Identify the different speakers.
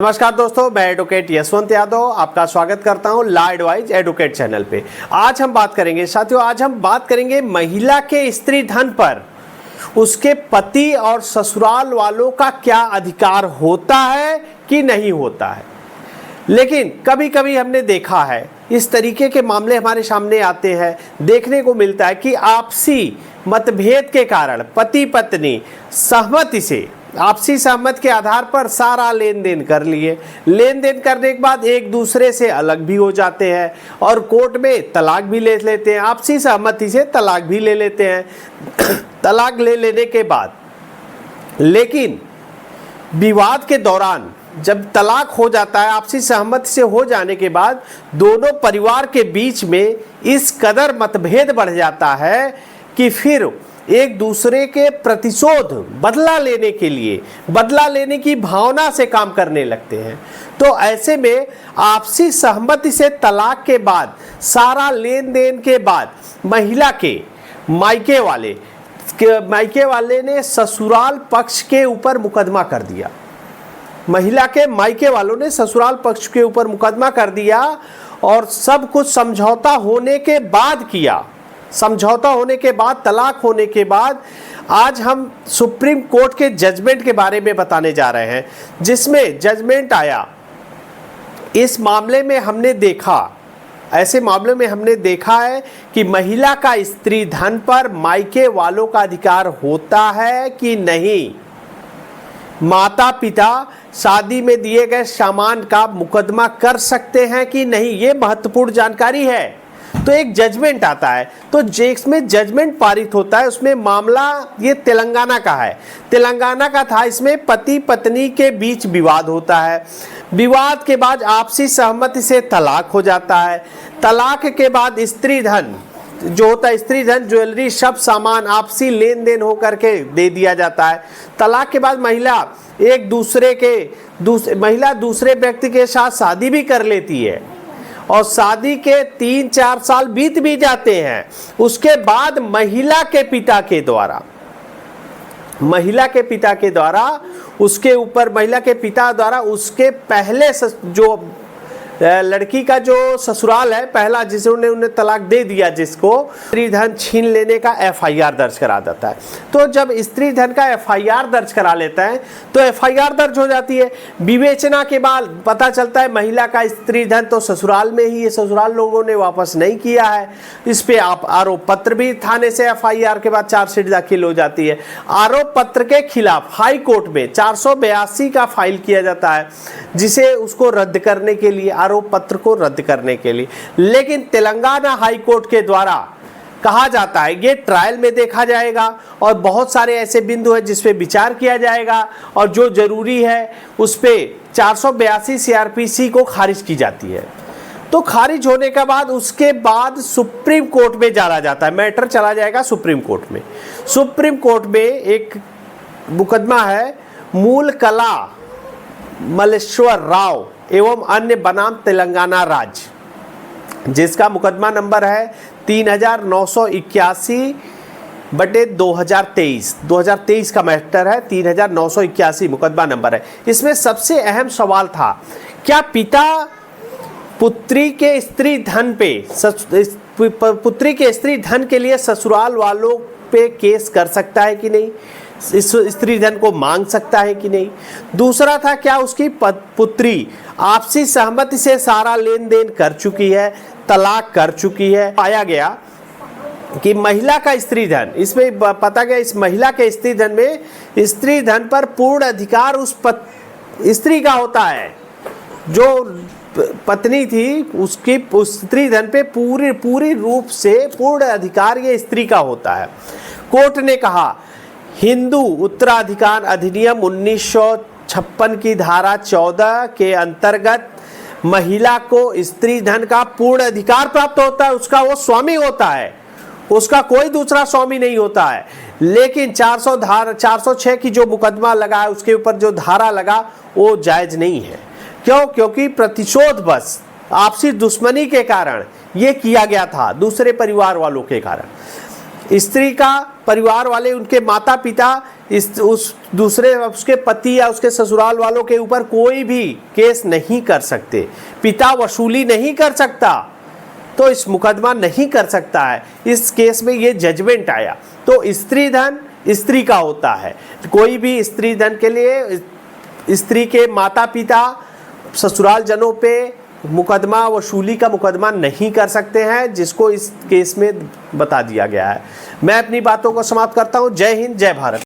Speaker 1: नमस्कार दोस्तों, मैं एडवोकेट यशवंत यादव आपका स्वागत करता हूं लॉ एडवाइज एडवोकेट चैनल पे। आज हम बात करेंगे महिला के स्त्री धन पर उसके पति और ससुराल वालों का क्या अधिकार होता है कि नहीं होता है। लेकिन कभी कभी हमने देखा है इस तरीके के मामले हमारे सामने आते हैं, देखने को मिलता है कि आपसी मतभेद के कारण पति पत्नी आपसी सहमति के आधार पर सारा लेन देन कर लिए। लेन देन करने के बाद एक दूसरे से अलग भी हो जाते हैं और कोर्ट में तलाक भी ले लेते हैं, आपसी सहमति से तलाक भी ले लेते हैं। तलाक ले लेने के बाद लेकिन विवाद के दौरान जब तलाक हो जाता है, आपसी सहमति से हो जाने के बाद दोनों परिवार के बीच में इस कदर मतभेद बढ़ जाता है कि फिर एक दूसरे के प्रतिशोध बदला लेने की भावना से काम करने लगते हैं। तो ऐसे में आपसी सहमति से तलाक के बाद सारा लेन देन के बाद महिला के मायके वाले ने ससुराल पक्ष के ऊपर मुकदमा कर दिया। महिला के मायके वालों ने ससुराल पक्ष के ऊपर मुकदमा कर दिया और सब कुछ समझौता होने के बाद किया। समझौता होने के बाद, तलाक होने के बाद आज हम सुप्रीम कोर्ट के जजमेंट के बारे में बताने जा रहे हैं, जिसमें जजमेंट आया। इस मामले में हमने देखा है कि महिला का स्त्री धन पर मायके वालों का अधिकार होता है कि नहीं। माता पिता शादी में दिए गए सामान का मुकदमा कर सकते हैं कि नहीं, ये महत्वपूर्ण जानकारी है। तो एक जजमेंट आता है, तो जिसमें जजमेंट पारित होता है उसमें मामला ये तेलंगाना का है। तेलंगाना का था। इसमें पति पत्नी के बीच विवाद होता है। विवाद के बाद आपसी सहमति से तलाक हो जाता है। तलाक के बाद स्त्री धन जो होता है, स्त्री धन ज्वेलरी सब सामान आपसी लेन देन होकर के दे दिया जाता है। तलाक के बाद महिला दूसरे व्यक्ति के साथ शादी भी कर लेती है और शादी के 3-4 साल बीत भी जाते हैं। उसके बाद महिला के पिता के द्वारा उसके पहले जो लड़की का जो ससुराल है, पहला जिसे उन्हें तलाक दे दिया, जिसको स्त्री धन छीन लेने का एफआईआर दर्ज करा देता है। तो जब स्त्री धन का एफआईआर दर्ज करा लेता है तो एफआईआर दर्ज हो जाती है। विवेचना के बाद पता चलता है महिला का स्त्री धन तो ससुराल में ही है, ससुराल लोगों ने वापस नहीं किया है। इस पे आप आरोप पत्र भी थाने से एफआईआर के बाद चार्जशीट दाखिल हो जाती है। आरोप पत्र के खिलाफ हाई कोर्ट में 482 का फाइल किया जाता है, जिसे उसको रद्द करने के लिए, आरोप पत्र को रद्द करने के लिए। लेकिन तेलंगाना हाई कोर्ट के द्वारा कहा जाता है ये ट्रायल में देखा जाएगा और बहुत सारे ऐसे बिंदु हैं जिस पे विचार किया जाएगा और जो जरूरी है उस पे 482 सीआरपीसी को खारिज की जाती है। तो खारिज होने के बाद उसके बाद सुप्रीम कोर्ट में जाना जाता है, मैटर चला जाएगा सुप्रीम कोर्ट में। सुप्रीम कोर्ट में एक मुकदमा है मूल कला मल्लेश्वर राव एवं अन्य बनाम तेलंगाना राज्य, जिसका मुकदमा नंबर है 3981/2023। 2023 का मैटर है, 3981 मुकदमा नंबर है। इसमें सबसे अहम सवाल था, क्या पिता पुत्री के स्त्री धन के लिए ससुराल वालों पे केस कर सकता है कि नहीं, इस स्त्री धन को मांग सकता है कि नहीं। दूसरा था, क्या उसकी पुत्री आपसी सहमति से सारा लेन देन कर चुकी है, तलाक कर चुकी है। पाया गया कि महिला का स्त्री धन, इसमें पता गया इस महिला के स्त्री धन में स्त्री धन पर पूर्ण अधिकार उस स्त्री का होता है। जो पत्नी थी उसकी उस स्त्री धन पे पूरी रूप से पूर्ण अधिकार ये स्त्री का होता है। कोर्ट ने कहा हिंदू उत्तराधिकार अधिनियम 1956 की धारा 14 के अंतर्गत महिला को स्त्री धन का पूर्ण अधिकार प्राप्त होता है, उसका वो स्वामी होता है, उसका कोई दूसरा स्वामी नहीं होता है। लेकिन 406 की जो मुकदमा लगा है उसके ऊपर जो धारा लगा वो जायज नहीं है। क्यों? क्योंकि प्रतिशोध बस आपसी दुश्मनी के कारण ये किया गया था, दूसरे परिवार वालों के कारण। स्त्री का परिवार वाले, उनके माता पिता उस दूसरे उसके पति या उसके ससुराल वालों के ऊपर कोई भी केस नहीं कर सकते। पिता वसूली नहीं कर सकता तो इस मुकदमा नहीं कर सकता है। इस केस में ये जजमेंट आया। तो स्त्री धन स्त्री का होता है। कोई भी स्त्री धन के लिए स्त्री के माता पिता ससुराल जनों पे मुकदमा वसूली का मुकदमा नहीं कर सकते हैं, जिसको इस केस में बता दिया गया है। मैं अपनी बातों को समाप्त करता हूं। जय हिंद, जय भारत।